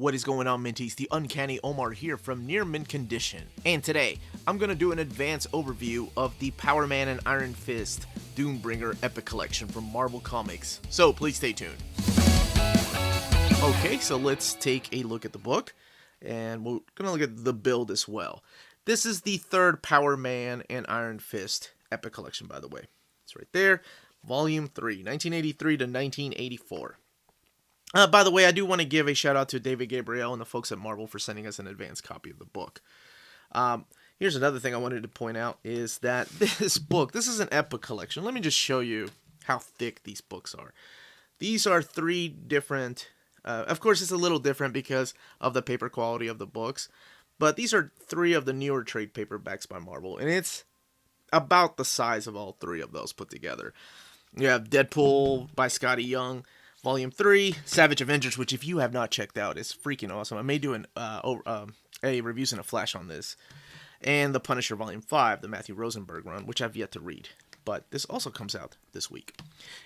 What is going on, Minties? The Uncanny Omar here from Near Mint Condition. And today, I'm going to do an advanced overview of the Power Man and Iron Fist Doombringer Epic Collection from Marvel Comics. So please stay tuned. Okay, so let's take a look at the book. And we're going to look at the build as well. This is the third Power Man and Iron Fist Epic Collection, by the way. It's right there. Volume 3, 1983 to 1984. By the way, I do want to give a shout out to David Gabriel and the folks at Marvel for sending us an advanced copy of the book. Here's another thing I wanted to point out is that this is an epic collection. Let me just show you how thick these books are. These are three different, of course it's a little different because of the paper quality of the books, but these are three of the newer trade paperbacks by Marvel, and it's about the size of all three of those put together. You have Deadpool by Scotty Young, Volume 3, Savage Avengers, which if you have not checked out, is freaking awesome. I may do a reviews in a flash on this. And The Punisher Volume 5, the Matthew Rosenberg run, which I've yet to read. But this also comes out this week.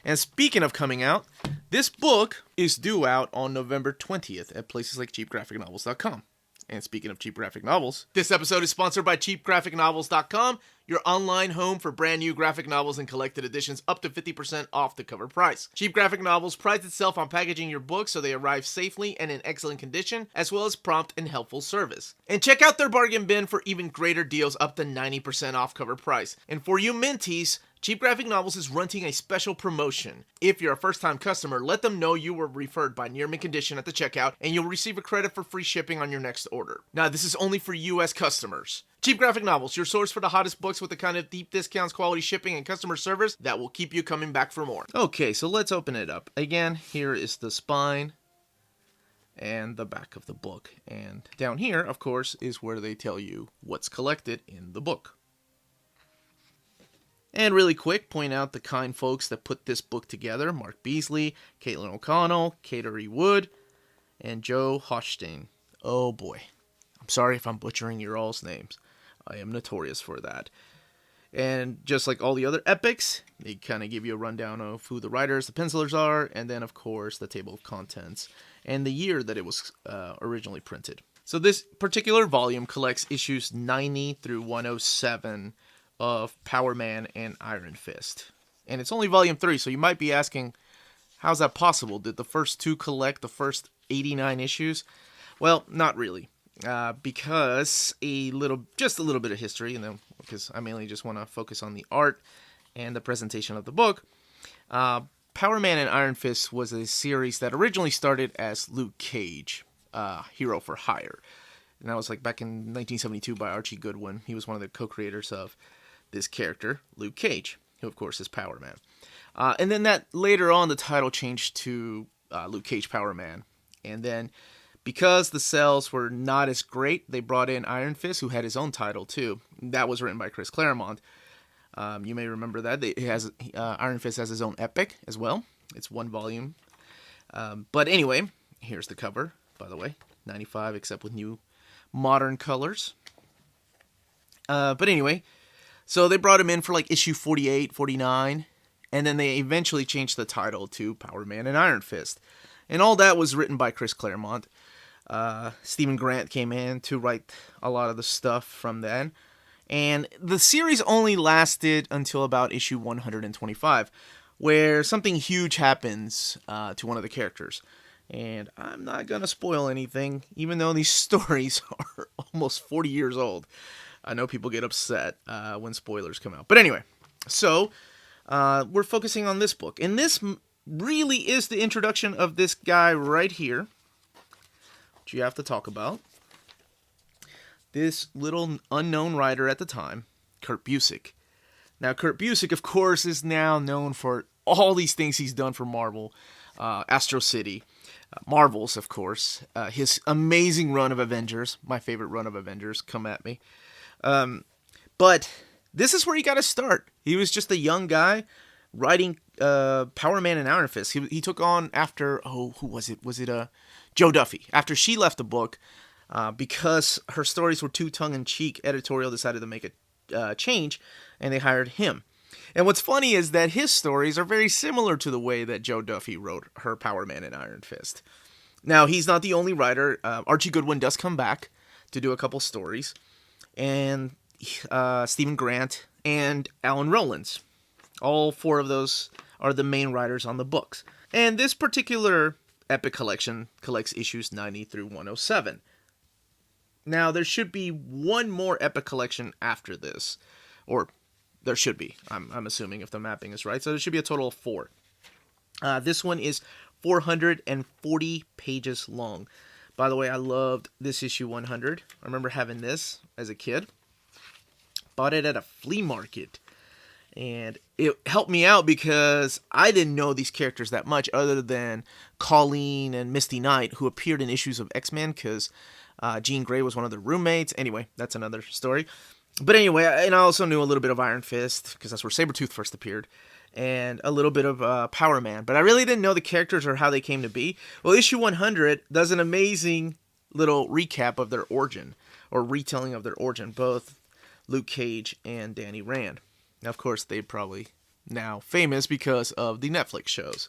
And speaking of coming out, this book is due out on November 20th at places like cheapgraphicnovels.com. And speaking of cheap graphic novels, this episode is sponsored by cheapgraphicnovels.com, your online home for brand new graphic novels and collected editions up to 50% off the cover price. Cheap Graphic Novels prides itself on packaging your books so they arrive safely and in excellent condition, as well as prompt and helpful service. And check out their bargain bin for even greater deals up to 90% off cover price. And for you Minties, Cheap Graphic Novels is running a special promotion. If you're a first-time customer, let them know you were referred by Near Mint Condition at the checkout, and you'll receive a credit for free shipping on your next order. Now, this is only for U.S. customers. Cheap Graphic Novels, your source for the hottest books with the kind of deep discounts, quality shipping, and customer service that will keep you coming back for more. Okay, so let's open it up. Again, here is the spine and the back of the book. And down here, of course, is where they tell you what's collected in the book. And really quick, point out the kind folks that put this book together. Mark Beasley, Caitlin O'Connell, Kater Wood, and Joe Hochstein. Oh boy. I'm sorry if I'm butchering your all's names. I am notorious for that. And just like all the other epics, they kind of give you a rundown of who the writers, the pencilers are, and then of course the table of contents and the year that it was originally printed. So this particular volume collects issues 90 through 107 of Power Man and Iron Fist. And it's only volume 3, so you might be asking, how's that possible? Did the first two collect the first 89 issues? Well, not really. Because just a little bit of history, and then because I mainly just want to focus on the art and the presentation of the book. Power Man and Iron Fist was a series that originally started as Luke Cage, Hero for Hire. And that was like back in 1972 by Archie Goodwin. He was one of the co-creators of this character, Luke Cage, who of course is Power Man. And then that later on the title changed to Luke Cage Power Man. And then because the sales were not as great, they brought in Iron Fist, who had his own title too. That was written by Chris Claremont. You may remember that. Iron Fist has his own epic as well. It's one volume. But anyway, here's the cover, by the way. 95, except with new modern colors. But anyway, so they brought him in for like issue 48, 49, and then they eventually changed the title to Power Man and Iron Fist. And all that was written by Chris Claremont. Stephen Grant came in to write a lot of the stuff from then. And the series only lasted until about issue 125, where something huge happens to one of the characters. And I'm not going to spoil anything, even though these stories are almost 40 years old. I know people get upset when spoilers come out. But anyway, so we're focusing on this book. And this really is the introduction of this guy right here, which you have to talk about. This little unknown writer at the time, Kurt Busiek. Now, Kurt Busiek, of course, is now known for all these things he's done for Marvel. Astro City, Marvels, of course. His amazing run of Avengers, my favorite run of Avengers, come at me. But this is where he got to start. He was just a young guy writing Power Man and Iron Fist. He took on after, who was it? Was it Joe Duffy? After she left the book, because her stories were too tongue-in-cheek, editorial decided to make a change, and they hired him. And what's funny is that his stories are very similar to the way that Joe Duffy wrote her Power Man and Iron Fist. Now, he's not the only writer. Archie Goodwin does come back to do a couple stories. And Stephen Grant and Alan Rowlands. All four of those are the main writers on the books. And this particular epic collection collects issues 90 through 107. Now, there should be one more epic collection after this. Or there should be. I'm assuming if the mapping is right. So there should be a total of 4. This one is 440 pages long. By the way, I loved this issue 100. I remember having this as a kid. Bought it at a flea market. And it helped me out because I didn't know these characters that much other than Colleen and Misty Knight, who appeared in issues of X-Men because Jean Grey was one of their roommates. Anyway, that's another story. But anyway, and I also knew a little bit of Iron Fist because that's where Sabretooth first appeared. And a little bit of Power Man. But I really didn't know the characters or how they came to be. Well, issue 100 does an amazing little recap of their origin, or retelling of their origin, both Luke Cage and Danny Rand. Now, of course, they're probably now famous because of the Netflix shows,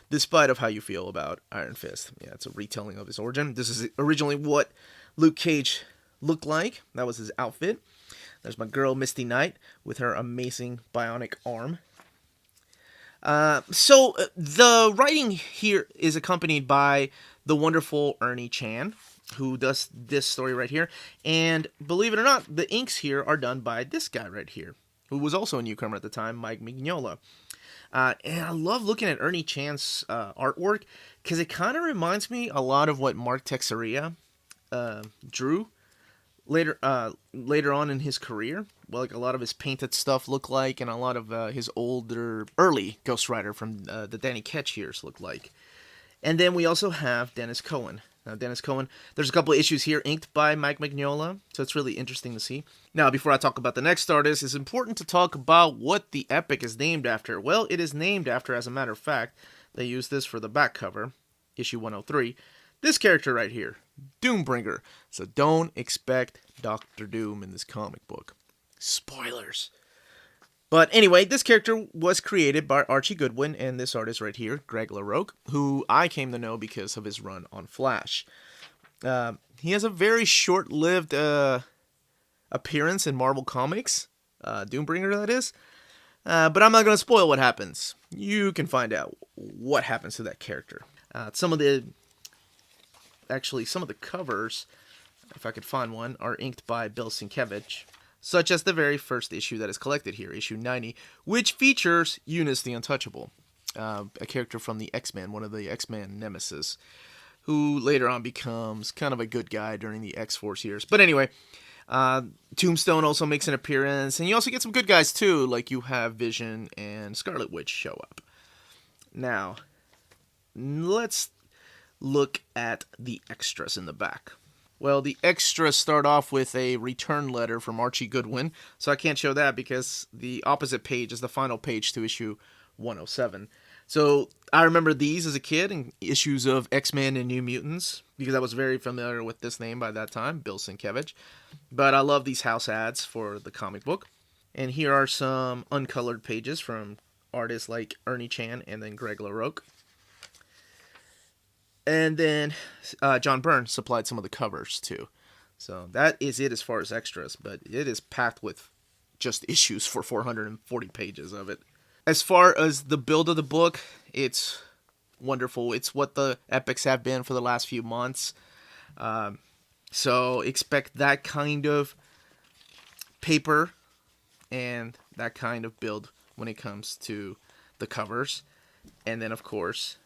despite of how you feel about Iron Fist. Yeah, it's a retelling of his origin. This is originally what Luke Cage looked like. That was his outfit. There's my girl, Misty Knight, with her amazing bionic arm. So the writing here is accompanied by the wonderful Ernie Chan, who does this story right here. And believe it or not, the inks here are done by this guy right here, who was also a newcomer at the time, Mike Mignola. And I love looking at Ernie Chan's artwork because it kind of reminds me a lot of what Mark Texeira drew later on in his career. Well, like a lot of his painted stuff looked like, and a lot of his early Ghost Rider from the Danny Ketch years looked like. And then we also have Dennis Cohen. Now, Dennis Cohen, there's a couple of issues here inked by Mike Mignola, so it's really interesting to see. Now, before I talk about the next artist, it's important to talk about what the epic is named after. Well, it is named after, as a matter of fact, they used this for the back cover, issue 103, this character right here, Doombringer. So don't expect Dr. Doom in this comic book. Spoilers. But anyway, this character was created by Archie Goodwin and this artist right here, Greg LaRocque, who I came to know because of his run on Flash. He has a very short-lived appearance in Marvel Comics, Doombringer that is. But I'm not going to spoil what happens. You can find out what happens to that character. Some of the covers, if I could find one, are inked by Bill Sienkiewicz, such as the very first issue that is collected here, issue 90, which features Eunice the Untouchable, a character from the X-Men, one of the X-Men nemesis, who later on becomes kind of a good guy during the X-Force years. But anyway, Tombstone also makes an appearance, and you also get some good guys too, like you have Vision and Scarlet Witch show up. Now, let's look at the extras in the back. Well, the extras start off with a return letter from Archie Goodwin, so I can't show that because the opposite page is the final page to issue 107. So I remember these as a kid in issues of X-Men and New Mutants, because I was very familiar with this name by that time, Bill Sienkiewicz. But I love these house ads for the comic book. And here are some uncolored pages from artists like Ernie Chan and then Greg LaRocque. And then John Byrne supplied some of the covers, too. So that is it as far as extras, but it is packed with just issues for 440 pages of it. As far as the build of the book, it's wonderful. It's what the epics have been for the last few months. So expect that kind of paper and that kind of build when it comes to the covers. And then, of course,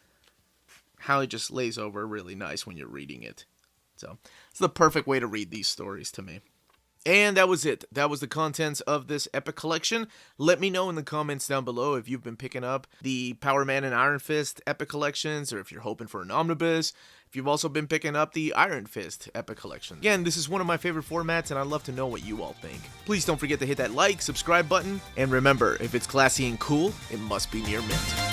how it just lays over really nice when you're reading it. So it's the perfect way to read these stories to me. And that was it. That was the contents of this epic collection. Let me know in the comments down below if you've been picking up the Power Man and Iron Fist epic collections, or if you're hoping for an omnibus. If you've also been picking up the Iron Fist epic collection. Again, this is one of my favorite formats, and I'd love to know what you all think. Please don't forget to hit that like, subscribe button, and remember, if it's classy and cool, it must be near mint.